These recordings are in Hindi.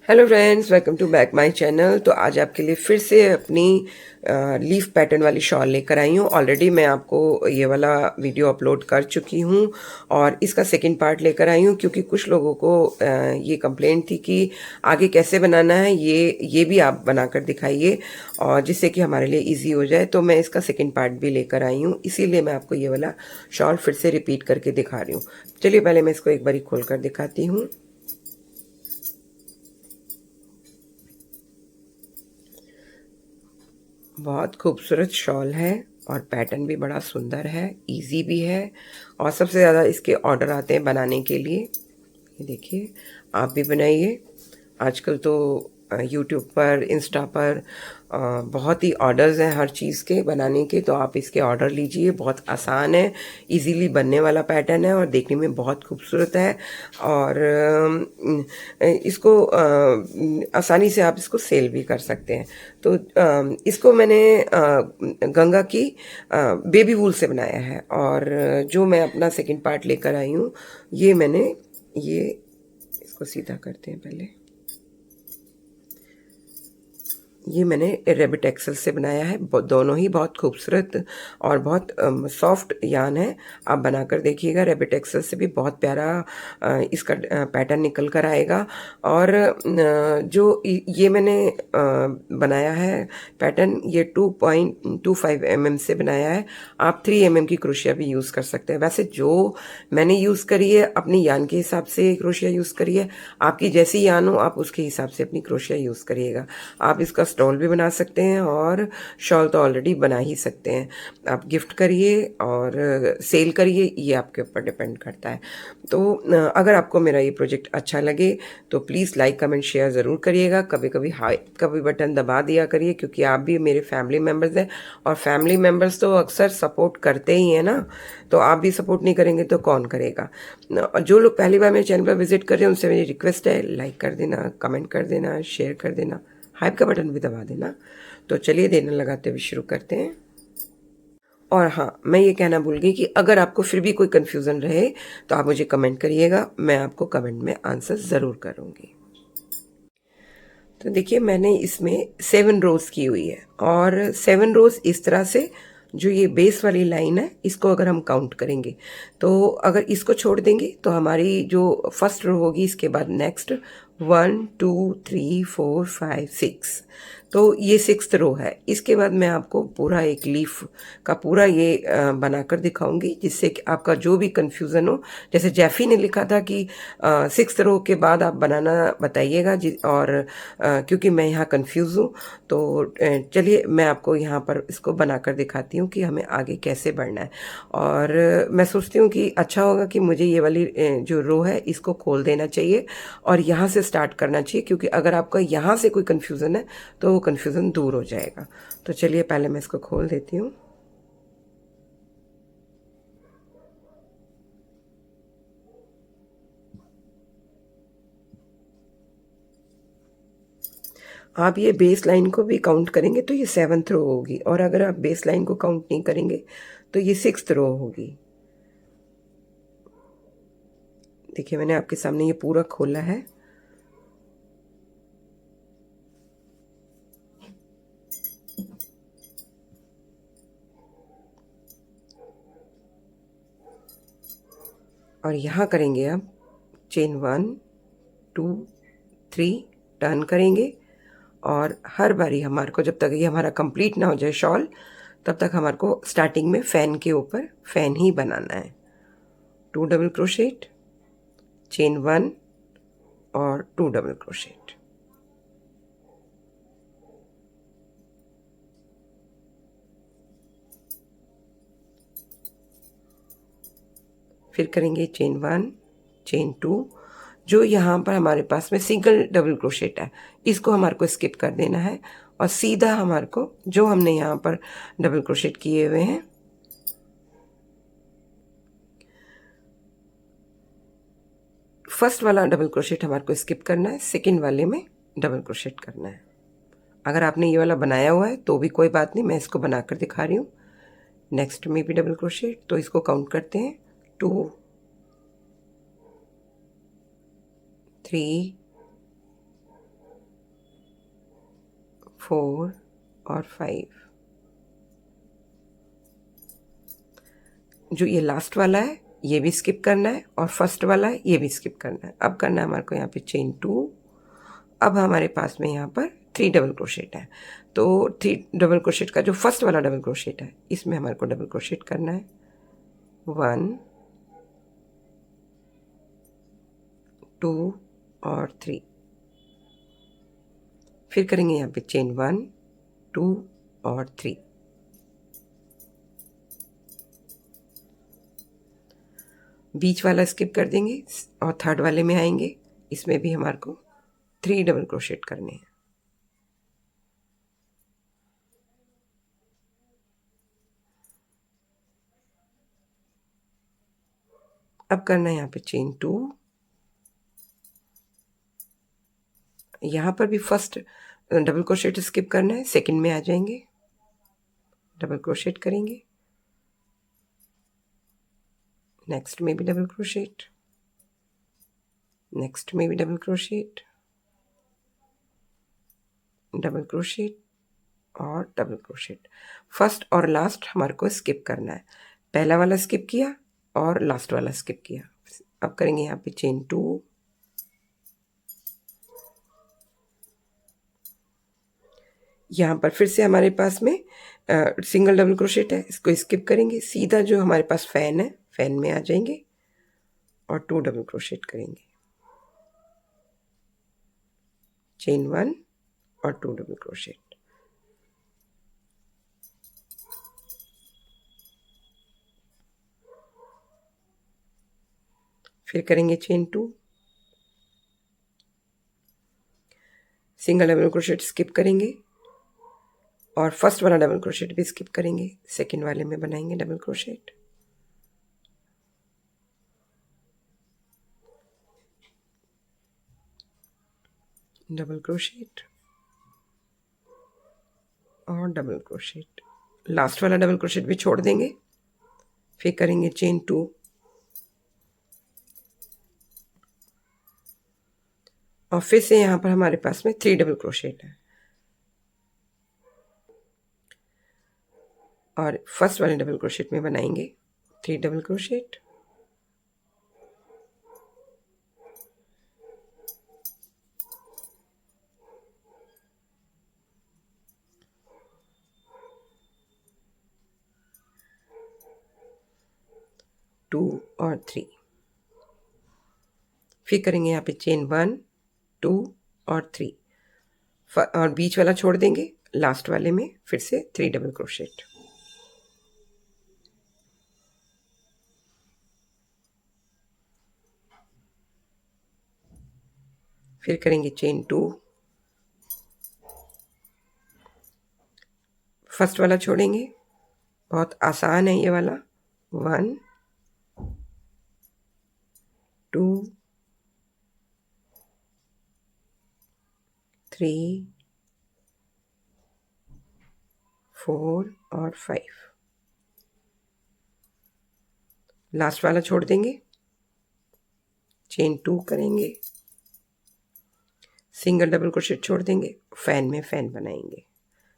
Hello friends, welcome to back my channel. तो आज आपके लिए फिर से अपनी लीफ पैटर्न वाली शॉल लेकर आई हूँ। ऑलरेडी मैं आपको ये वाला वीडियो अपलोड कर चुकी हूँ और इसका सेकंड पार्ट लेकर आई हूँ क्योंकि कुछ लोगों को ये कंप्लेंट थी कि आगे कैसे बनाना है, ये भी आप बनाकर दिखाइए और जिससे कि हमारे लिए इजी हो जाए। तो मैं इसका सेकंड पार्ट भी लेकर आई हूँ, इसीलिए मैं आपको ये वाला शॉल फिर से रिपीट करके दिखा रही हूँ। चलिए पहले मैं इसको एक बारी खोल कर दिखाती हूँ। बहुत खूबसूरत शॉल है और पैटर्न भी बड़ा सुंदर है, इजी भी है और सबसे ज़्यादा इसके ऑर्डर आते हैं बनाने के लिए। ये देखिए, आप भी बनाइए। आजकल तो यूट्यूब पर, इंस्टा पर बहुत ही ऑर्डर्स हैं हर चीज़ के बनाने के, तो आप इसके ऑर्डर लीजिए। बहुत आसान है, इजीली बनने वाला पैटर्न है और देखने में बहुत खूबसूरत है और इसको आसानी से आप इसको सेल भी कर सकते हैं। तो इसको मैंने गंगा की बेबी वूल से बनाया है और जो मैं अपना सेकंड पार्ट लेकर आई हूँ, ये मैंने ये इसको सीधा करते हैं पहले। ये मैंने रेबिट एक्सल से बनाया है। दोनों ही बहुत खूबसूरत और बहुत सॉफ्ट यान है। आप बनाकर देखिएगा, रेबिट एक्सल से भी बहुत प्यारा इसका पैटर्न निकल कर आएगा। और जो ये मैंने बनाया है पैटर्न, ये 2.25 mm से बनाया है। आप 3 mm की क्रोशिया भी यूज़ कर सकते हैं। वैसे जो मैंने यूज़ करी है, अपनी यान के हिसाब से क्रोशिया यूज़ करिए। आपकी जैसी यान हो आप उसके हिसाब से अपनी क्रोशिया यूज़ करिएगा। आप इसका स्टॉल भी बना सकते हैं और शॉल तो ऑलरेडी बना ही सकते हैं। आप गिफ्ट करिए और सेल करिए, ये आपके ऊपर डिपेंड करता है। तो अगर आपको मेरा ये प्रोजेक्ट अच्छा लगे तो प्लीज़ लाइक कमेंट शेयर ज़रूर करिएगा। कभी कभी हाई का भी बटन दबा दिया करिए क्योंकि आप भी मेरे फैमिली मेम्बर्स हैं और फैमिली मेम्बर्स तो अक्सर सपोर्ट करते ही हैं ना। तो आप भी सपोर्ट नहीं करेंगे तो कौन करेगा। जो लोग पहली बार मेरे चैनल पर विजिट कर रहे हैं उनसे मेरी रिक्वेस्ट है, लाइक कर देना, कमेंट कर देना, शेयर कर देना, हाइप का बटन भी दबा देना। तो चलिए देर न लगाते हुए शुरू करते हैं। और हाँ, मैं ये कहना भूल गई कि अगर आपको फिर भी कोई कन्फ्यूज़न रहे तो आप मुझे कमेंट करिएगा, मैं आपको कमेंट में आंसर ज़रूर करूँगी। तो देखिए, मैंने इसमें 7 रोज़ की हुई है और 7 रोज़ इस तरह से, जो ये बेस वाली लाइन है इसको अगर हम काउंट करेंगे तो अगर इसको छोड़ देंगे तो हमारी जो फर्स्ट रो होगी, इसके बाद नेक्स्ट 1 2 3 4 5 6, तो ये 6th रो है। इसके बाद मैं आपको पूरा एक लीफ का पूरा ये बनाकर दिखाऊंगी जिससे कि आपका जो भी कंफ्यूजन हो, जैसे जैफी ने लिखा था कि 6th रो के बाद आप बनाना बताइएगा और क्योंकि मैं यहाँ कंफ्यूज हूँ तो चलिए मैं आपको यहाँ पर इसको बनाकर दिखाती हूँ कि हमें आगे कैसे बढ़ना है। और मैं सोचती हूँ कि अच्छा होगा कि मुझे ये वाली जो रो है इसको खोल देना चाहिए और यहाँ से स्टार्ट करना चाहिए, क्योंकि अगर आपका यहाँ से कोई कन्फ्यूज़न है तो वो कन्फ्यूज़न दूर हो जाएगा। तो चलिए पहले मैं इसको खोल देती हूँ। आप ये बेस लाइन को भी काउंट करेंगे तो ये 7th रो होगी और अगर आप बेस लाइन को काउंट नहीं करेंगे तो ये 6th रो होगी। देखिए, मैंने आपके सामने ये पूरा खोला है। और यहाँ करेंगे अब चेन 1 2 3 टर्न करेंगे और हर बारी हमारे को, जब तक ये हमारा कंप्लीट ना हो जाए शॉल, तब तक हमारे को स्टार्टिंग में फैन के ऊपर फैन ही बनाना है। 2 डबल क्रोशेट, चेन 1 और 2 डबल क्रोशेट। फिर करेंगे चेन 1, चेन 2। जो यहाँ पर हमारे पास में सिंगल डबल क्रोशेट है इसको हमारे को स्किप कर देना है और सीधा हमारे को जो हमने यहाँ पर डबल क्रोशेट किए हुए हैं, फर्स्ट वाला डबल क्रोशेट हमारे को स्किप करना है, सेकंड वाले में डबल क्रोशेट करना है। अगर आपने ये वाला बनाया हुआ है तो भी कोई बात नहीं, मैं इसको बनाकर दिखा रही हूँ। नेक्स्ट में भी डबल क्रोशेट, तो इसको काउंट करते हैं 2 3 4 और 5। जो ये लास्ट वाला है ये भी स्किप करना है और फर्स्ट वाला है ये भी स्किप करना है। अब करना है हमारे को यहाँ पे चेन 2। अब हमारे पास में यहाँ पर 3 डबल क्रोशेट है, तो 3 डबल क्रोशेट का जो फर्स्ट वाला डबल क्रोशेट है इसमें हमारे को डबल क्रोशेट करना है। 1 2 और 3। फिर करेंगे यहाँ पे चेन 1 2 और 3। बीच वाला स्किप कर देंगे और थर्ड वाले में आएंगे। इसमें भी हमारे को 3 डबल क्रोशेट करने हैं। अब करना है यहाँ पे चेन 2। यहाँ पर भी फर्स्ट डबल क्रोशेट स्किप करना है, सेकंड में आ जाएंगे, डबल क्रोशेट करेंगे, नेक्स्ट में भी डबल क्रोशेट, नेक्स्ट में भी डबल क्रोशेट, डबल क्रोशेट और डबल क्रोशेट। फर्स्ट और लास्ट हमारे को स्किप करना है। पहला वाला स्किप किया और लास्ट वाला स्किप किया। अब करेंगे यहाँ पे चेन 2, यहाँ पर फिर से हमारे पास में सिंगल डबल क्रोशेट है, इसको स्किप करेंगे, सीधा जो हमारे पास फैन है फैन में आ जाएंगे और 2 डबल क्रोशेट करेंगे, चेन 1 और 2 डबल क्रोशेट। फिर करेंगे chain 2, single double crochet skip करेंगे और फर्स्ट वाला डबल क्रोशेट भी स्किप करेंगे, सेकंड वाले में बनाएंगे डबल क्रोशेट, डबल क्रोशेट और डबल क्रोशेट। लास्ट वाला डबल क्रोशेट भी छोड़ देंगे। फिर करेंगे चेन 2 और फिर से यहाँ पर हमारे पास में 3 डबल क्रोशेट है और फर्स्ट वाले डबल क्रोशेट में बनाएंगे 3 डबल क्रोशेट, टू और 3। फिर करेंगे यहाँ पे चेन 1 2 और 3 और बीच वाला छोड़ देंगे। लास्ट वाले में फिर से 3 डबल क्रोशेट, फिर करेंगे चेन 2, फर्स्ट वाला छोड़ेंगे, बहुत आसान है ये वाला, 1 2 3 4 और 5। लास्ट वाला छोड़ देंगे, चेन 2 करेंगे, सिंगल डबल क्रोशेट छोड़ देंगे, फैन में फैन बनाएंगे,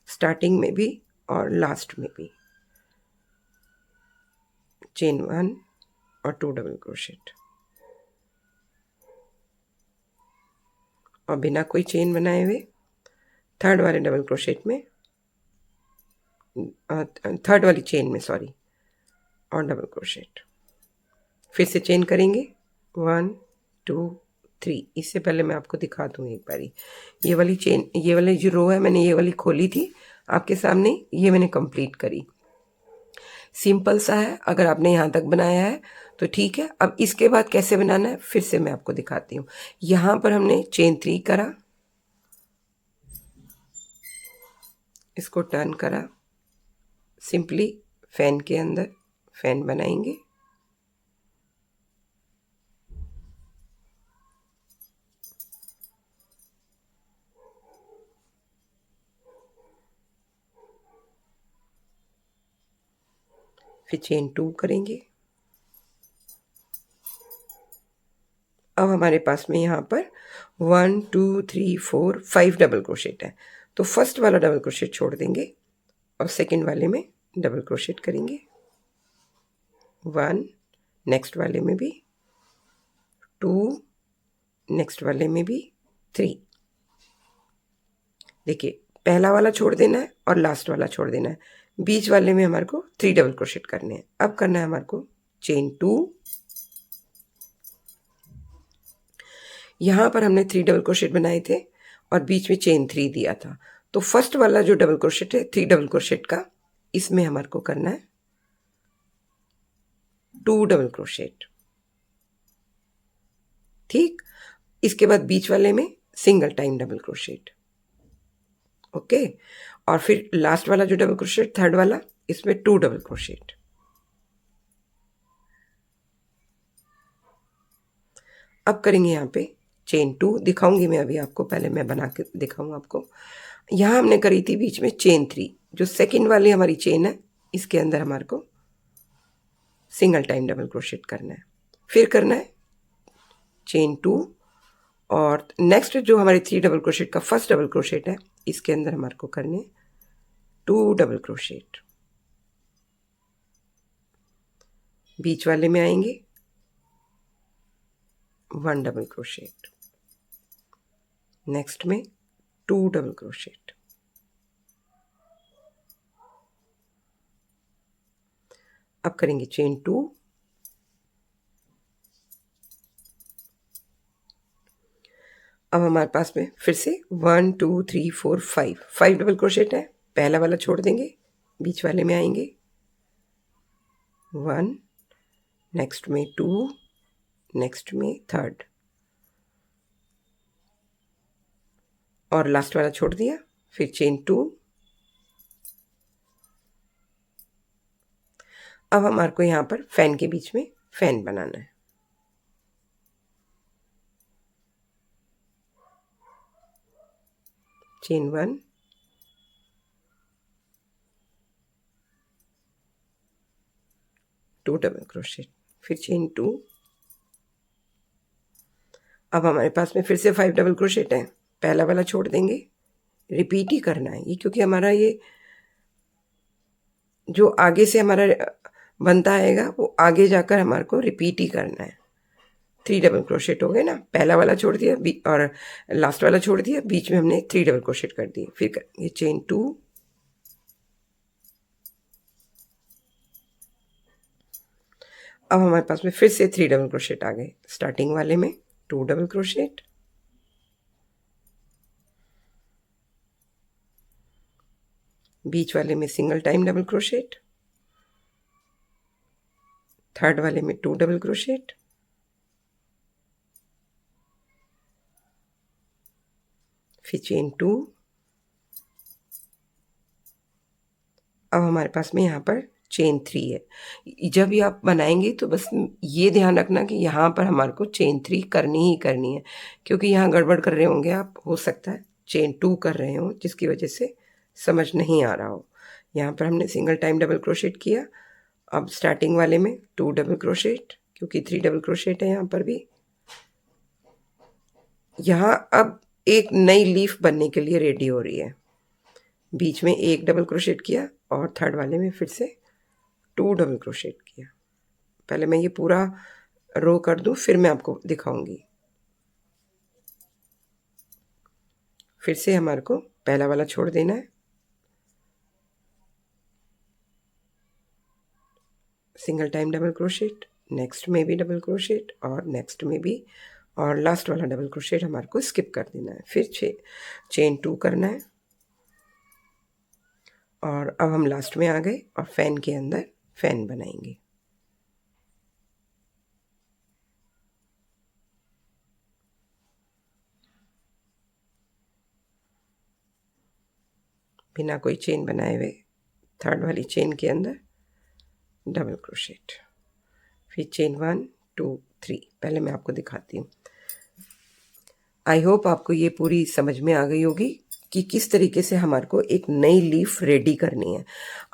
स्टार्टिंग में भी और लास्ट में भी, चेन 1 और 2 डबल क्रोशेट और बिना कोई चेन बनाए हुए थर्ड वाले डबल क्रोशेट में थर्ड वाली चेन में सॉरी और डबल क्रोशेट। फिर से चेन करेंगे 1 2 3। इससे पहले मैं आपको दिखा दूँ एक बारी, ये वाली चेन, ये वाली जो रो है मैंने ये वाली खोली थी आपके सामने, ये मैंने कंप्लीट करी। सिंपल सा है, अगर आपने यहाँ तक बनाया है तो ठीक है। अब इसके बाद कैसे बनाना है फिर से मैं आपको दिखाती हूँ। यहाँ पर हमने चेन 3 करा, इसको टर्न करा, सिंपली फैन के अंदर फैन बनाएंगे, फिर चेन 2 करेंगे। अब हमारे पास में यहाँ पर 1 2 3 4 5 डबल क्रोशेट है, तो फर्स्ट वाला डबल क्रोशेट छोड़ देंगे और सेकंड वाले में डबल क्रोशेट करेंगे, 1, नेक्स्ट वाले में भी 2, नेक्स्ट वाले में भी 3। देखिए पहला वाला छोड़ देना है और लास्ट वाला छोड़ देना है, बीच वाले में हमारे को 3 डबल क्रोशेट करने हैं। अब करना है हमारे को चेन 2, यहाँ पर हमने 3 डबल क्रोशेट बनाए थे और बीच में चेन 3 दिया था, तो फर्स्ट वाला जो डबल क्रोशेट है 3 डबल क्रोशेट का, इसमें हमारे को करना है 2 डबल क्रोशेट। ठीक, इसके बाद बीच वाले में single time double crochet. Okay, और फिर लास्ट वाला जो डबल क्रोशेट थर्ड वाला, इसमें 2 डबल क्रोशेट। अब करेंगे यहाँ पे चेन 2, दिखाऊंगी मैं अभी आपको, पहले मैं बना के दिखाऊँ आपको। यहाँ हमने करी थी बीच में चेन 3, जो सेकंड वाली हमारी चेन है इसके अंदर हमारे को सिंगल टाइम डबल क्रोशेट करना है। फिर करना है चेन 2 और नेक्स्ट जो हमारे 3 डबल क्रोशेट का फर्स्ट डबल क्रोशेट है इसके अंदर हमारे को करने 2 डबल क्रोशेट। बीच वाले में आएंगे 1 डबल क्रोशेट, नेक्स्ट में 2 डबल क्रोशेट। अब करेंगे चेन 2, अब हमारे पास में फिर से 1 2 3 4 5 डबल क्रोशेट है। पहला वाला छोड़ देंगे, बीच वाले में आएंगे 1, नेक्स्ट में 2, नेक्स्ट में थर्ड, और लास्ट वाला छोड़ दिया। फिर चेन 2। अब हमारे को यहाँ पर फैन के बीच में फैन बनाना है। चेन 1, टू डबल क्रोशेट, फिर चेन 2। अब हमारे पास में फिर से 5 डबल क्रोशेट है। पहला वाला छोड़ देंगे, रिपीट ही करना है ये, क्योंकि हमारा ये जो आगे से हमारा बनता आएगा वो आगे जाकर हमारे को रिपीट ही करना है। 3 डबल क्रोशेट हो गए ना, पहला वाला छोड़ दिया और लास्ट वाला छोड़ दिया, बीच में हमने 3 डबल क्रोशेट कर दिए। फिर करेंगे चेन 2, अब हमारे पास में फिर से 3 डबल क्रोशेट आ गए। स्टार्टिंग वाले में 2 डबल क्रोशेट, बीच वाले में single time double crochet, third वाले में 2 डबल क्रोशेट, फिर चेन 2। अब हमारे पास में यहाँ पर चेन 3 है। जब ये आप बनाएंगे तो बस ये ध्यान रखना कि यहाँ पर हमारे को चेन 3 करनी ही करनी है, क्योंकि यहाँ गड़बड़ कर रहे होंगे आप, हो सकता है चेन 2 कर रहे हो जिसकी वजह से समझ नहीं आ रहा हो। यहाँ पर हमने सिंगल टाइम डबल क्रोशेट किया। अब स्टार्टिंग वाले में 2 डबल क्रोशेट, क्योंकि 3 डबल क्रोशेट है यहाँ पर भी। यहाँ अब एक नई लीफ बनने के लिए रेडी हो रही है। बीच में 1 डबल क्रोशेट किया और थर्ड वाले में फिर से 2 डबल क्रोशेट किया। पहले मैं ये पूरा रो कर दूं, फिर मैं आपको दिखाऊंगी। फिर से हमारे को पहला वाला छोड़ देना है, single time double crochet, next में भी डबल क्रोशेट और नेक्स्ट में भी, और लास्ट वाला डबल क्रोशेट हमारे को स्किप कर देना है। फिर चेन 2 करना है, और अब हम लास्ट में आ गए और फैन के अंदर फैन बनाएंगे। बिना कोई चेन बनाए हुए थर्ड वाली चेन के अंदर डबल क्रोशेट, फिर चेन 1 2 3। पहले मैं आपको दिखाती हूँ। आई होप आपको ये पूरी समझ में आ गई होगी कि किस तरीके से हमारे को एक नई लीफ रेडी करनी है।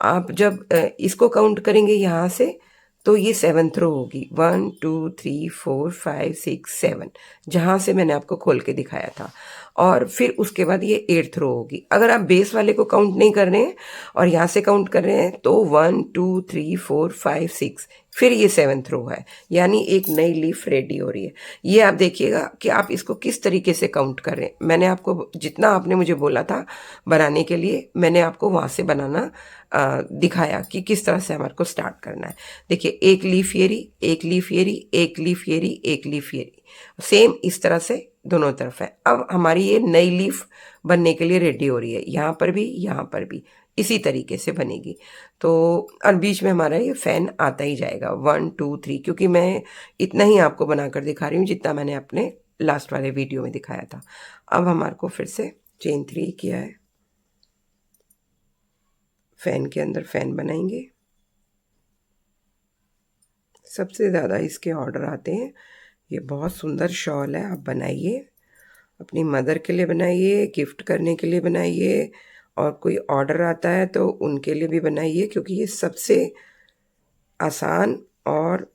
आप जब इसको काउंट करेंगे यहाँ से तो ये 7th रो होगी, 1 2 3 4 5 6 7, जहाँ से मैंने आपको खोल के दिखाया था। और फिर उसके बाद ये 8th रो होगी। अगर आप बेस वाले को काउंट नहीं कर रहे हैं और यहाँ से काउंट कर रहे हैं तो 1 2 3 4 5 6, फिर ये 7th रो है, यानी एक नई लीफ रेडी हो रही है। ये आप देखिएगा कि आप इसको किस तरीके से काउंट कर रहे हैं। मैंने आपको जितना आपने मुझे बोला था बनाने के लिए, मैंने आपको वहाँ से बनाना दिखाया कि किस तरह से हमारे को स्टार्ट करना है। देखिए, एक लीफ येरी, एक लीफ येरी, एक लीफ येरी, एक लीफ येरी, सेम इस तरह से दोनों तरफ है। अब हमारी ये नई लीफ बनने के लिए रेडी हो रही है, यहाँ पर भी, यहाँ पर भी इसी तरीके से बनेगी। तो और बीच में हमारा ये फैन आता ही जाएगा 1 2 3, क्योंकि मैं इतना ही आपको बनाकर दिखा रही हूँ जितना मैंने अपने लास्ट वाले वीडियो में दिखाया था। अब हमारे को फिर से चेन 3 किया है, फैन के अंदर फैन बनाएंगे। सबसे ज़्यादा इसके ऑर्डर आते हैं। ये बहुत सुंदर शॉल है, आप बनाइए, अपनी मदर के लिए बनाइए, गिफ्ट करने के लिए बनाइए, और कोई ऑर्डर आता है तो उनके लिए भी बनाइए, क्योंकि ये सबसे आसान और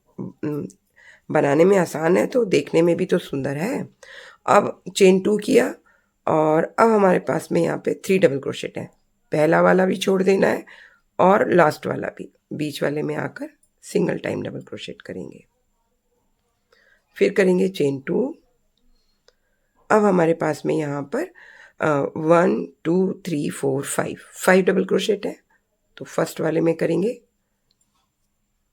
बनाने में आसान है तो देखने में भी तो सुंदर है। अब चेन 2 किया और अब हमारे पास में यहाँ पे 3 डबल क्रोशेट है। पहला वाला भी छोड़ देना है और लास्ट वाला भी, बीच वाले में आकर सिंगल टाइम डबल क्रोशेट करेंगे, फिर करेंगे चेन 2। अब हमारे पास में यहाँ पर 1 2 3 4 5 डबल क्रोशेट है, तो फर्स्ट वाले में करेंगे,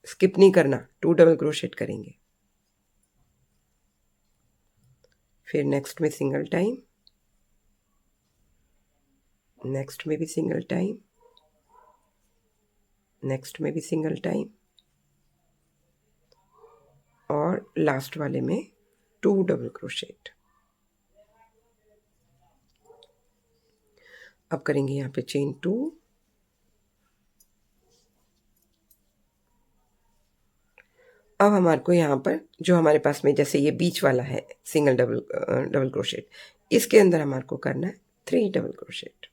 स्किप नहीं करना, 2 डबल क्रोशेट करेंगे, फिर नेक्स्ट में सिंगल टाइम, नेक्स्ट में भी सिंगल टाइम, नेक्स्ट में भी सिंगल टाइम, और लास्ट वाले में 2 डबल क्रोशेट। अब करेंगे यहाँ पे चेन 2, अब हमारे को यहाँ पर जो हमारे पास में जैसे ये बीच वाला है सिंगल डबल क्रोशेट, इसके अंदर हमारे को करना है 3 double crochet.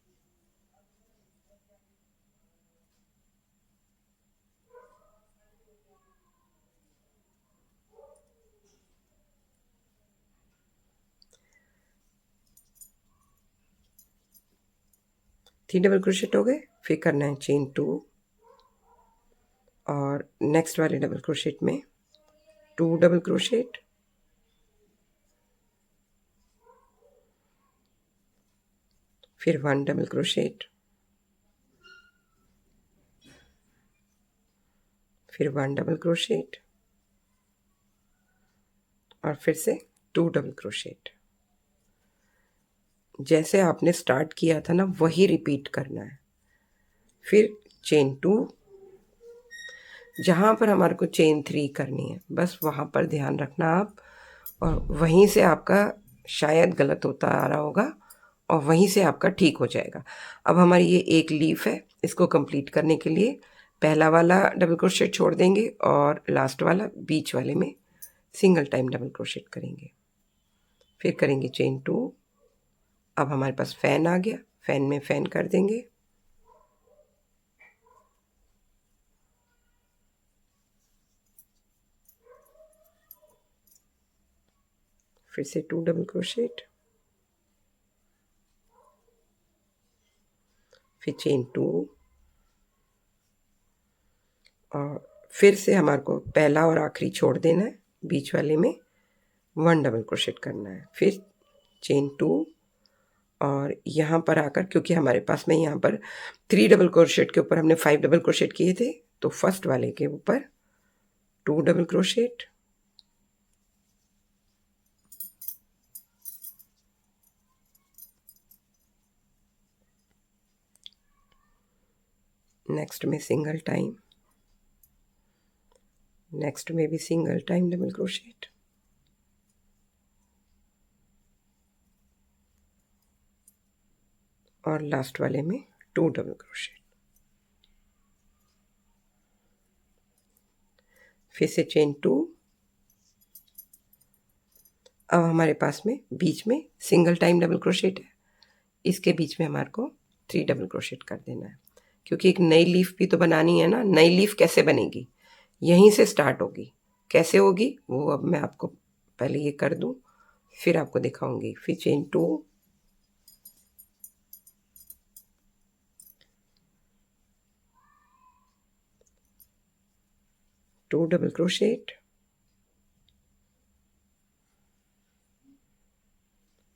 Three double crochet हो गए, फिर करना है चेन 2 और नेक्स्ट वाले डबल क्रोशेट में 2 डबल क्रोशेट, फिर 1 डबल क्रोशेट, फिर 1 डबल क्रोशेट, और फिर से 2 डबल क्रोशेट। जैसे आपने स्टार्ट किया था ना, वही रिपीट करना है। फिर चेन 2, जहाँ पर हमारे को चेन 3 करनी है बस वहाँ पर ध्यान रखना आप, और वहीं से आपका शायद गलत होता आ रहा होगा और वहीं से आपका ठीक हो जाएगा। अब हमारी ये एक लीफ है, इसको कंप्लीट करने के लिए पहला वाला डबल क्रोशेट छोड़ देंगे और लास्ट वाला बीच वाले में सिंगल टाइम डबल क्रोशेट करेंगे, फिर करेंगे चेन 2। अब हमारे पास फैन आ गया, फैन में फैन कर देंगे, फिर से 2 डबल क्रोशेट, फिर चेन 2, और फिर से हमारे को पहला और आखिरी छोड़ देना है, बीच वाले में 1 डबल क्रोशेट करना है, फिर चेन 2, और यहाँ पर आकर क्योंकि हमारे पास में यहाँ पर 3 डबल क्रोशेट के ऊपर हमने 5 डबल क्रोशेट किए थे, तो फर्स्ट वाले के ऊपर 2 डबल क्रोशेट, नेक्स्ट में सिंगल टाइम, नेक्स्ट में भी सिंगल टाइम डबल क्रोशेट, और लास्ट वाले में 2 डबल क्रोशेट, फिर से चेन 2। अब हमारे पास में बीच में सिंगल टाइम डबल क्रोशेट है, इसके बीच में हमारे को 3 डबल क्रोशेट कर देना है, क्योंकि एक नई लीफ भी तो बनानी है ना। नई लीफ कैसे बनेगी, यहीं से स्टार्ट होगी। कैसे होगी वो अब मैं आपको पहले ये कर दूं, फिर आपको दिखाऊंगी। फिर chain 2, 2 double crochet,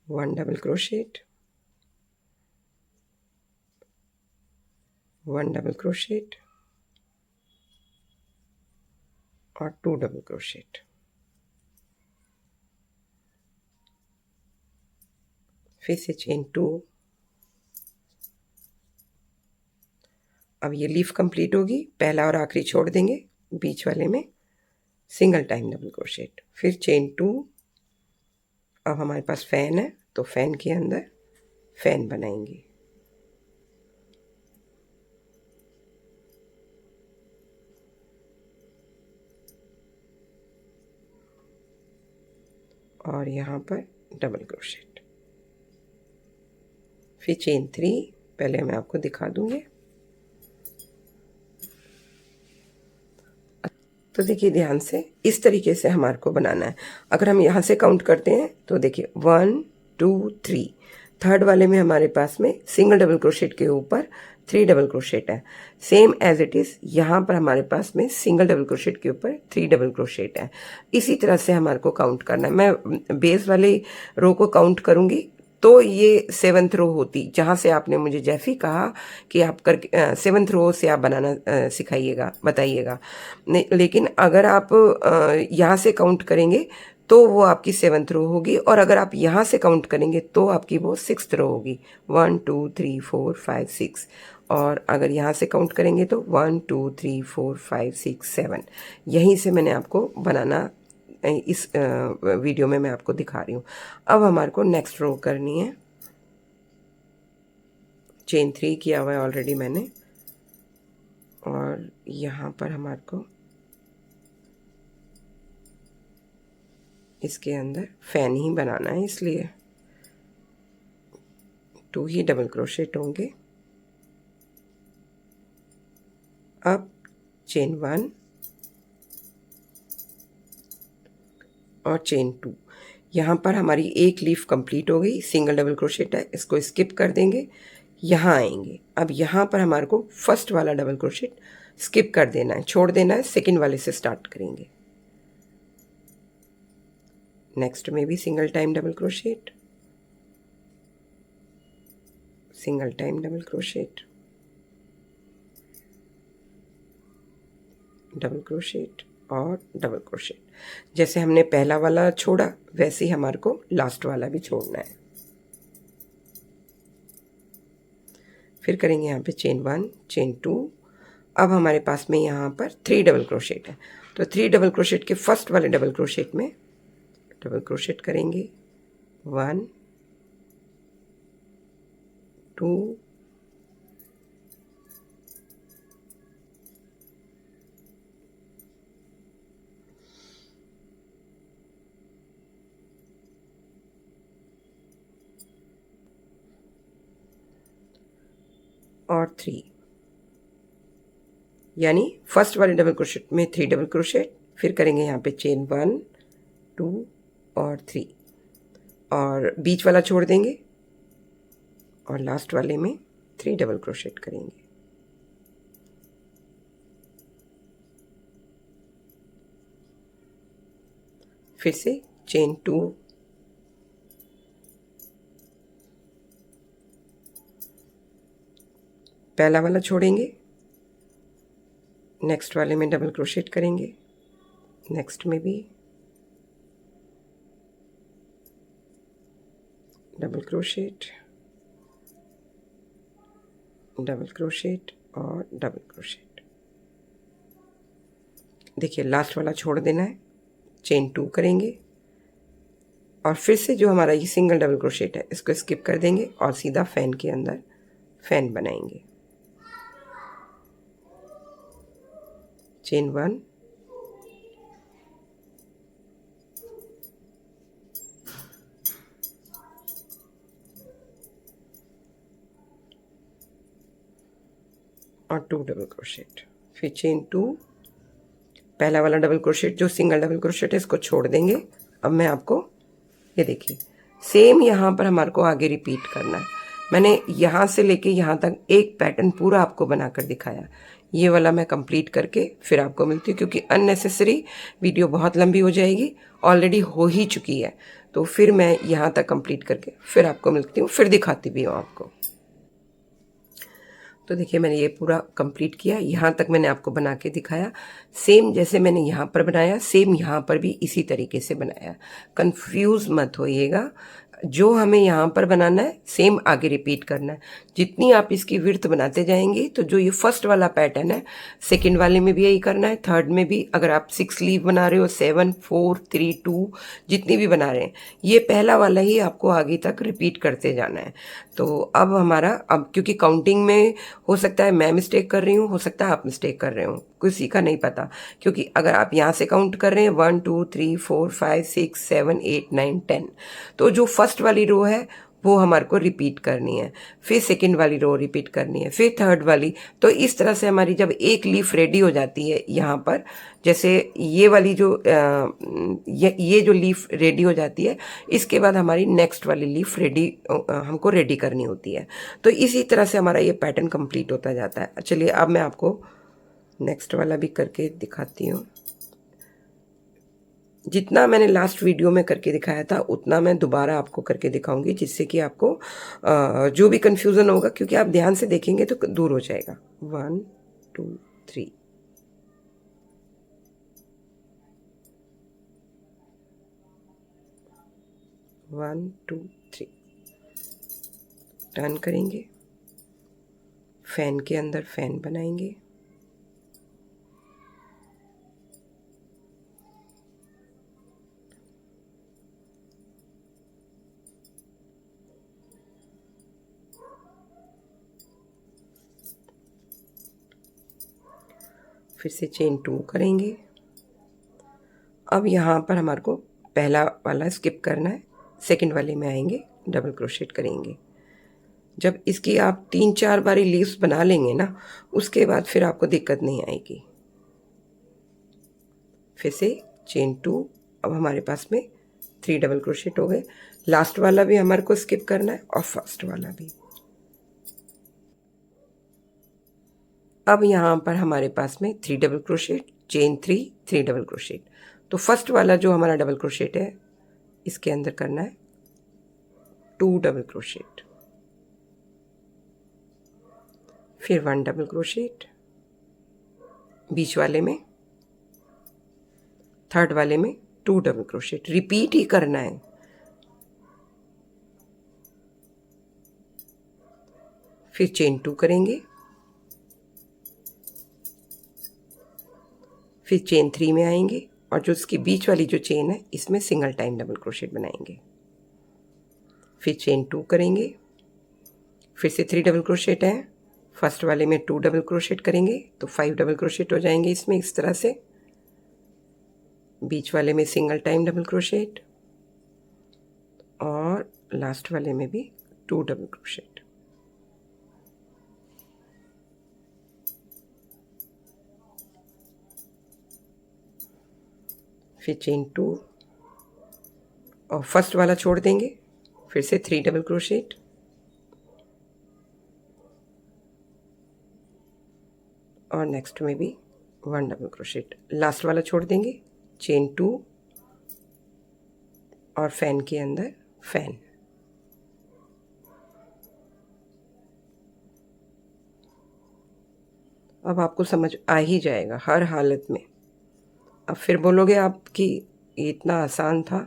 1 double crochet, 1 double crochet और 2 डबल क्रोशेट। फिर से चेन 2। अब ये लीफ कंप्लीट होगी, पहला और आखिरी छोड़ देंगे, बीच वाले में सिंगल टाइम डबल क्रोशेट, फिर चेन 2। अब हमारे पास फैन है तो फैन के अंदर फैन बनाएंगे। और यहाँ पर डबल क्रोशेट, फिर चेन 3। पहले मैं आपको दिखा दूंगी। तो देखिए ध्यान से, इस तरीके से हमारे को बनाना है। अगर हम यहाँ से काउंट करते हैं तो देखिए 1 2 3, थर्ड वाले में हमारे पास में सिंगल डबल क्रोशेट के ऊपर 3 डबल क्रोशेट है। सेम एज इट इज यहाँ पर हमारे पास में सिंगल डबल क्रोशेट के ऊपर 3 डबल क्रोशेट है। इसी तरह से हमारे को काउंट करना है। मैं बेस वाले रो को काउंट करूंगी तो ये 7th रो होती, जहाँ से आपने मुझे जैफी कहा कि आप कर 7th रो से आप बनाना सिखाइएगा, बताइएगा। लेकिन अगर आप यहाँ से काउंट करेंगे तो वो आपकी 7th रो होगी, और अगर आप यहाँ से काउंट करेंगे तो आपकी वो 6th रो होगी। 1 2 3 4 5 6। और अगर यहाँ से काउंट करेंगे तो 1 2 3 4 5 6 7। यहीं से मैंने आपको बनाना इस वीडियो में मैं आपको दिखा रही हूँ। अब हमारे को नेक्स्ट रो करनी है। चेन 3 किया हुआ है ऑलरेडी मैंने, और यहाँ पर हमारे को इसके अंदर फैन ही बनाना है, इसलिए 2 ही डबल क्रोशेट होंगे। अब चेन 1 और चेन 2। यहाँ पर हमारी एक लीफ कंप्लीट हो गई, सिंगल डबल क्रोशेट है, इसको स्किप कर देंगे, यहाँ आएंगे। अब यहाँ पर हमारे को फर्स्ट वाला डबल क्रोशेट स्किप कर देना है, छोड़ देना है, सेकेंड वाले से स्टार्ट करेंगे। नेक्स्ट में भी single time double crochet, single time double crochet, double crochet और डबल क्रोशेट। जैसे हमने पहला वाला छोड़ा वैसे ही हमारे को लास्ट वाला भी छोड़ना है। फिर करेंगे यहाँ पे चेन 1 चेन 2। अब हमारे पास में यहाँ पर 3 डबल क्रोशेट है, तो 3 डबल क्रोशेट के फर्स्ट वाले डबल क्रोशेट में डबल क्रोशेट करेंगे। 1 2 और 3, यानी फर्स्ट वाले डबल क्रोशेट में 3 डबल क्रोशेट, फिर करेंगे यहाँ पे चेन 1 2 और 3, और बीच वाला छोड़ देंगे और लास्ट वाले में 3 डबल क्रोशेट करेंगे। फिर से चेन 2 पहला वाला छोड़ेंगे, नेक्स्ट वाले में डबल क्रोशेट करेंगे, नेक्स्ट में भी डबल क्रोशेट, डबल क्रोशेट और डबल क्रोशेट। देखिए लास्ट वाला छोड़ देना है, चेन 2 करेंगे और फिर से जो हमारा ये सिंगल डबल क्रोशेट है इसको स्किप कर देंगे और सीधा फैन के अंदर फैन बनाएंगे। चेन 1 और 2 डबल क्रोशेट, फिर चेन 2, पहला वाला डबल क्रोशेट जो सिंगल डबल क्रोशेट है इसको छोड़ देंगे। अब मैं आपको ये देखिए सेम यहाँ पर हमारे को आगे रिपीट करना है। मैंने यहाँ से लेके यहाँ तक एक पैटर्न पूरा आपको बनाकर दिखाया। ये वाला मैं कंप्लीट करके फिर आपको मिलती हूँ, क्योंकि अननेसेसरी वीडियो बहुत लंबी हो जाएगी, ऑलरेडी हो ही चुकी है। तो फिर मैं यहाँ तक कंप्लीट करके फिर आपको मिलती हूँ, फिर दिखाती भी हूँ आपको। तो देखिए मैंने ये पूरा कंप्लीट किया, यहाँ तक मैंने आपको बना के दिखाया। सेम जैसे मैंने यहाँ पर बनाया, सेम यहाँ पर भी इसी तरीके से बनाया। कंफ्यूज मत होइएगा, जो हमें यहाँ पर बनाना है सेम आगे रिपीट करना है। जितनी आप इसकी विड्थ बनाते जाएंगे, तो जो ये फर्स्ट वाला पैटर्न है, सेकंड वाले में भी यही करना है, थर्ड में भी। अगर आप 6 लीव बना रहे हो, 7 4 3 2 जितनी भी बना रहे हैं, ये पहला वाला ही आपको आगे तक रिपीट करते जाना है। तो अब हमारा, अब क्योंकि काउंटिंग में हो सकता है मैं मिस्टेक कर रही हूँ, हो सकता है आप मिस्टेक कर रहे हो, किसी का नहीं पता। क्योंकि अगर आप यहाँ से काउंट कर रहे हैं 1 2 3 4 5 6 7 8 9 10, तो जो फर्स्ट वाली रो है वो हमारे को रिपीट करनी है, फिर सेकंड वाली रो रिपीट करनी है, फिर थर्ड वाली। तो इस तरह से हमारी जब एक लीफ रेडी हो जाती है यहाँ पर, जैसे ये वाली जो ये जो लीफ रेडी हो जाती है, इसके बाद हमारी नेक्स्ट वाली लीफ रेडी हमको रेडी करनी होती है। तो इसी तरह से हमारा ये पैटर्न कंप्लीट होता जाता है। चलिए अब मैं आपको नेक्स्ट वाला भी करके दिखाती हूँ। जितना मैंने लास्ट वीडियो में करके दिखाया था उतना मैं दोबारा आपको करके दिखाऊंगी, जिससे कि आपको जो भी कंफ्यूजन होगा, क्योंकि आप ध्यान से देखेंगे तो दूर हो जाएगा। 1 2 3, 1 2 3 टर्न करेंगे, फैन के अंदर फैन बनाएंगे, फिर से चेन 2 करेंगे। अब यहाँ पर हमारे को पहला वाला स्किप करना है, सेकंड वाले में आएंगे, डबल क्रोशेट करेंगे। जब इसकी आप 3 4 बारी लीव्स बना लेंगे ना, उसके बाद फिर आपको दिक्कत नहीं आएगी। फिर से चेन 2, अब हमारे पास में 3 डबल क्रोशेट हो गए। लास्ट वाला भी हमारे को स्किप करना है और फर्स्ट वाला भी। अब यहाँ पर हमारे पास में 3 double crochet, chain 3 3 double crochet. तो फर्स्ट वाला जो हमारा डबल क्रोशेट है, इसके अंदर करना है 2 डबल क्रोशेट, फिर 1 डबल क्रोशेट बीच वाले में, थर्ड वाले में 2 डबल क्रोशेट, रिपीट ही करना है। फिर चेन 2 करेंगे, फिर चेन 3 में आएंगे, और जो इसकी बीच वाली जो चेन है, इसमें सिंगल टाइम डबल क्रोशेट बनाएंगे। फिर चेन 2 करेंगे, फिर से 3 डबल क्रोशेट है, फर्स्ट वाले में 2 डबल क्रोशेट करेंगे, तो 5 डबल क्रोशेट हो जाएंगे इसमें, इस तरह से। बीच वाले में सिंगल टाइम डबल क्रोशेट, और लास्ट वाले में भी 2 डबल क्रोशेट। फिर चेन 2 और फर्स्ट वाला छोड़ देंगे, फिर से 3 डबल क्रोशेट, और नेक्स्ट में भी 1 डबल क्रोशेट। लास्ट वाला छोड़ देंगे, चेन 2 और फैन के अंदर फैन। अब आपको समझ आ ही जाएगा हर हालत में। अब फिर बोलोगे आप कि ये इतना आसान था,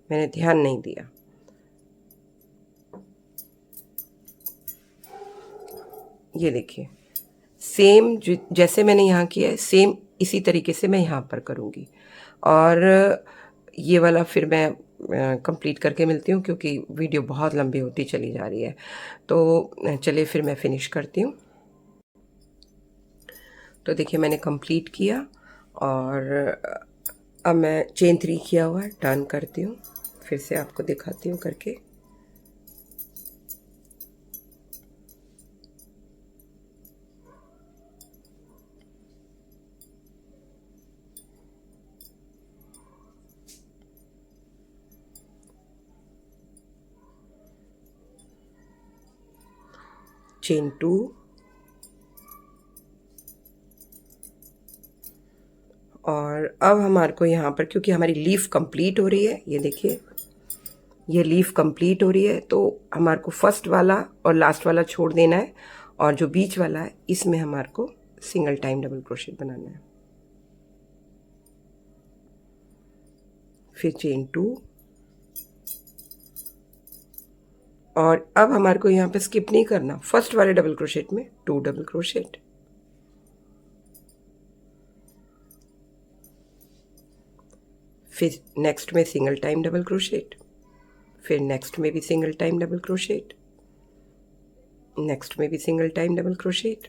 मैंने ध्यान नहीं दिया। ये देखिए, सेम जैसे मैंने यहाँ किया है, सेम इसी तरीके से मैं यहाँ पर करूँगी। और ये वाला फिर मैं कंप्लीट करके मिलती हूँ, क्योंकि वीडियो बहुत लंबी होती चली जा रही है। तो चलिए फिर मैं फिनिश करती हूँ। तो देखिए मैंने कंप्लीट किया, और अब मैं चेन 3 किया हुआ है, टर्न करती हूँ, फिर से आपको दिखाती हूँ करके। चेन 2, और अब हमारे को यहाँ पर, क्योंकि हमारी लीफ कंप्लीट हो रही है, ये देखिए ये लीफ कंप्लीट हो रही है, तो हमारे को फर्स्ट वाला और लास्ट वाला छोड़ देना है, और जो बीच वाला है इसमें हमारे को सिंगल टाइम डबल क्रोशेट बनाना है। फिर चेन 2, और अब हमारे को यहाँ पे स्किप नहीं करना, फर्स्ट वाले डबल क्रोशेट में 2 डबल क्रोशेट, फिर नेक्स्ट में सिंगल टाइम डबल क्रोशेट, फिर नेक्स्ट में भी single time double crochet, next में भी सिंगल टाइम डबल क्रोशेट,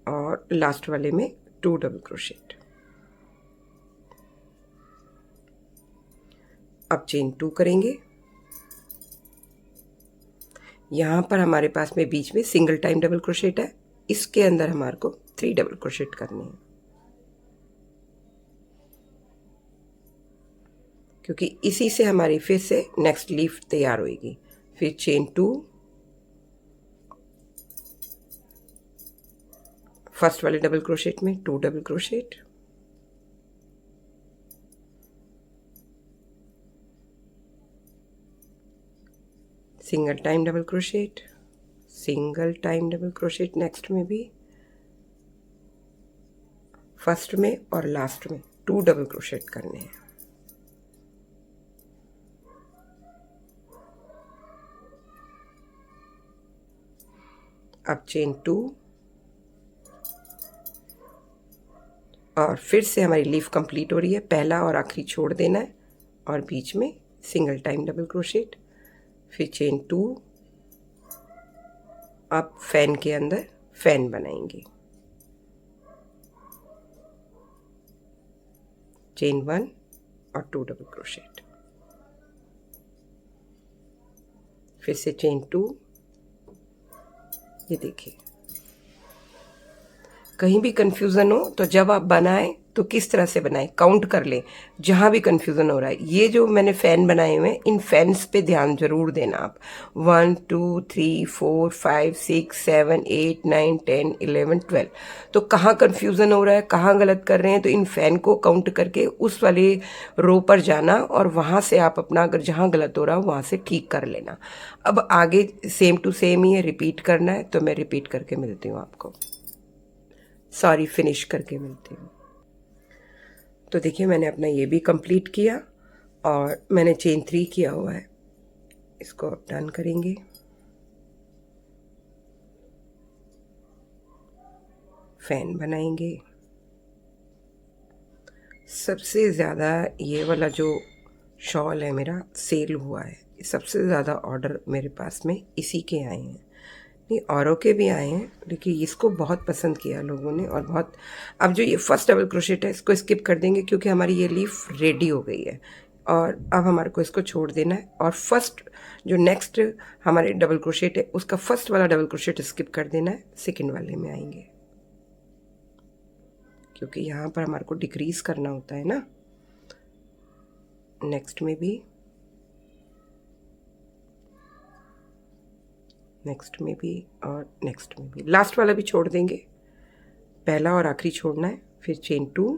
और लास्ट वाले में 2 डबल क्रोशेट। अब चेन 2 करेंगे। यहाँ पर हमारे पास में बीच में सिंगल टाइम डबल क्रोशेट है, इसके अंदर हमारे को 3 डबल क्रोशेट करने हैं, क्योंकि इसी से हमारी फिर से नेक्स्ट लीफ तैयार होगी। फिर चेन 2, फर्स्ट वाले डबल क्रोशेट में 2 double crochet, single time double crochet, single time double crochet next में भी, फर्स्ट में और लास्ट में 2 डबल क्रोशेट करने हैं। अब चेन 2, और फिर से हमारी लीफ कंप्लीट हो रही है, पहला और आखिरी छोड़ देना है, और बीच में सिंगल टाइम डबल क्रोशेट, फिर चेन 2। अब फैन के अंदर फैन बनाएंगे, चेन 1 और 2 डबल क्रोशेट, फिर से चेन 2। ये देखिए, कहीं भी कंफ्यूजन हो तो जब आप बनाएं तो किस तरह से बनाएं, काउंट कर लें जहां भी कंफ्यूजन हो रहा है। ये जो मैंने फैन बनाए हुए हैं, इन फैंस पे ध्यान जरूर देना आप। 1 2 3 4 5 6 7 8 9 10 11 12। तो कहाँ कंफ्यूजन हो रहा है, कहाँ गलत कर रहे हैं, तो इन फैन को काउंट करके उस वाले रो पर जाना, और वहां से आप अपना अगर जहां गलत हो रहा हो वहां से ठीक कर लेना। अब आगे सेम टू सेम ही है, रिपीट करना है, तो मैं रिपीट करके मिलती हूँ आपको, सॉरी फिनिश करके मिलती हूँ। तो देखिए मैंने अपना ये भी कंप्लीट किया, और मैंने चेन 3 किया हुआ है, इसको अब डन करेंगे। फैन बनाएंगे। सबसे ज़्यादा ये वाला जो शॉल है मेरा सेल हुआ है, सबसे ज़्यादा ऑर्डर मेरे पास में इसी के आए हैं, नहीं औरों के भी आए हैं, लेकिन इसको बहुत पसंद किया लोगों ने, और बहुत। अब जो ये फर्स्ट डबल क्रोशेट है इसको स्किप कर देंगे, क्योंकि हमारी ये लीफ रेडी हो गई है, और अब हमारे को इसको छोड़ देना है, और फर्स्ट जो नेक्स्ट हमारे डबल क्रोशेट है उसका फर्स्ट वाला डबल क्रोशेट स्किप कर देना है, सेकेंड वाले में आएंगे, क्योंकि यहाँ पर हमारे को डिक्रीज करना होता है ना। नेक्स्ट में भी, नेक्स्ट में भी, और नेक्स्ट में भी, लास्ट वाला भी छोड़ देंगे, पहला और आखिरी छोड़ना है। फिर चेन 2,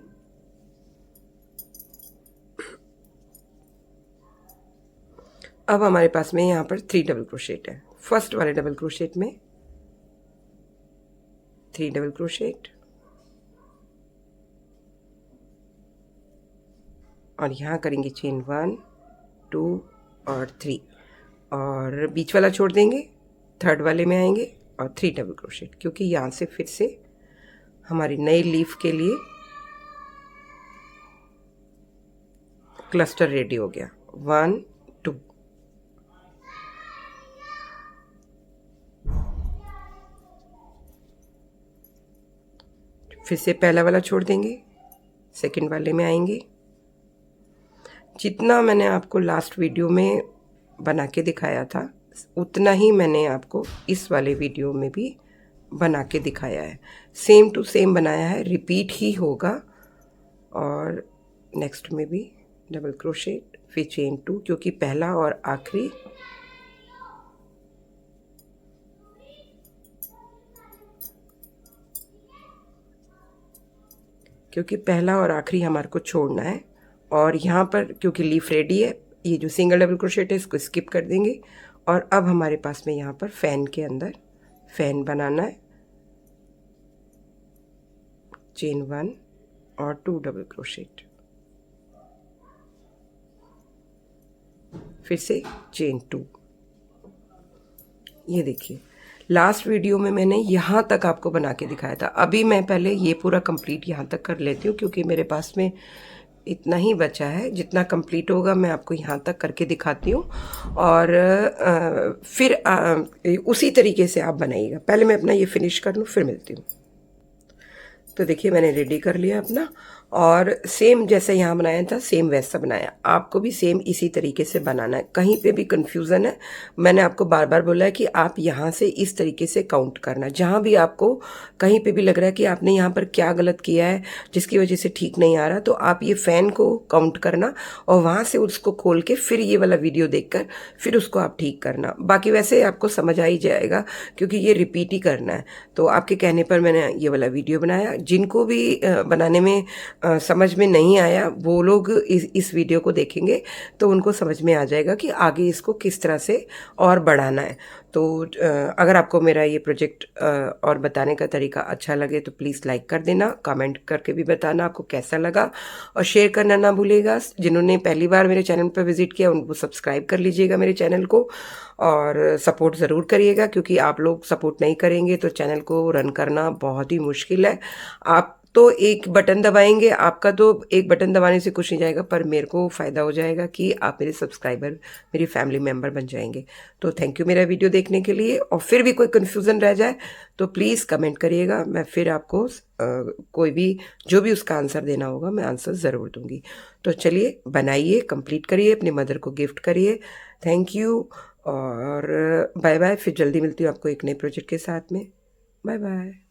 अब हमारे पास में यहाँ पर 3 डबल क्रोशेट है। फर्स्ट वाले डबल क्रोशेट में 3 डबल क्रोशेट, और यहाँ करेंगे चेन 1 2 और 3, और बीच वाला छोड़ देंगे, थर्ड वाले में आएंगे और 3 डबल क्रोशेट, क्योंकि यहाँ से फिर से हमारी नई लीफ के लिए क्लस्टर रेडी हो गया। 1 2, फिर से पहला वाला छोड़ देंगे, सेकंड वाले में आएंगे। जितना मैंने आपको लास्ट वीडियो में बना के दिखाया था उतना ही मैंने आपको इस वाले वीडियो में भी बना के दिखाया है, सेम टू सेम बनाया है, रिपीट ही होगा। और नेक्स्ट में भी डबल क्रोशेट, फिर चेन 2, क्योंकि पहला और आखिरी क्योंकि पहला और आखिरी हमारे को छोड़ना है। और यहाँ पर क्योंकि लीफ रेडी है, ये जो सिंगल डबल क्रोशेट है इसको स्किप कर देंगे। और अब हमारे पास में यहाँ पर फैन के अंदर फैन बनाना है। चेन 1 और 2 डबल क्रोशेट, फिर से चेन 2। ये देखिए लास्ट वीडियो में मैंने यहाँ तक आपको बना के दिखाया था। अभी मैं पहले ये पूरा कंप्लीट यहाँ तक कर लेती हूँ, क्योंकि मेरे पास में इतना ही बचा है। जितना कंप्लीट होगा मैं आपको यहाँ तक करके दिखाती हूँ, और फिर उसी तरीके से आप बनाइएगा। पहले मैं अपना ये फिनिश कर लूँ, फिर मिलती हूँ। तो देखिए मैंने रेडी कर लिया अपना, और सेम जैसे यहाँ बनाया था सेम वैसा बनाया। आपको भी सेम इसी तरीके से बनाना है। कहीं पे भी कंफ्यूजन है, मैंने आपको बार बार बोला है कि आप यहाँ से इस तरीके से काउंट करना। जहाँ भी आपको कहीं पे भी लग रहा है कि आपने यहाँ पर क्या गलत किया है जिसकी वजह से ठीक नहीं आ रहा, तो आप ये फैन को काउंट करना और वहाँ से उसको खोल के फिर ये वाला वीडियो देखकर फिर उसको आप ठीक करना। बाकी वैसे आपको समझ आ ही जाएगा, क्योंकि ये रिपीट ही करना है। तो आपके कहने पर मैंने ये वाला वीडियो बनाया। जिनको भी बनाने में समझ में नहीं आया वो लोग इस वीडियो को देखेंगे तो उनको समझ में आ जाएगा कि आगे इसको किस तरह से और बढ़ाना है। तो अगर आपको मेरा ये प्रोजेक्ट और बताने का तरीका अच्छा लगे तो प्लीज़ लाइक कर देना, कमेंट करके भी बताना आपको कैसा लगा, और शेयर करना ना भूलिएगा। जिन्होंने पहली बार मेरे चैनल पर विजिट किया उनको सब्सक्राइब कर लीजिएगा मेरे चैनल को, और सपोर्ट ज़रूर करिएगा, क्योंकि आप लोग सपोर्ट नहीं करेंगे तो चैनल को रन करना बहुत ही मुश्किल है। आप तो एक बटन दबाएंगे, आपका तो एक बटन दबाने से कुछ नहीं जाएगा, पर मेरे को फ़ायदा हो जाएगा कि आप मेरे सब्सक्राइबर, मेरी फैमिली मेम्बर बन जाएंगे। तो थैंक यू मेरा वीडियो देखने के लिए। और फिर भी कोई कन्फ्यूज़न रह जाए तो प्लीज़ कमेंट करिएगा, मैं फिर आपको कोई भी जो भी उसका आंसर देना होगा मैं आंसर ज़रूर दूंगी। तो चलिए बनाइए, कंप्लीट करिए, अपनी मदर को गिफ्ट करिए। थैंक यू और बाय बाय। फिर जल्दी मिलती हूँ आपको एक नए प्रोजेक्ट के साथ में। Bye bye.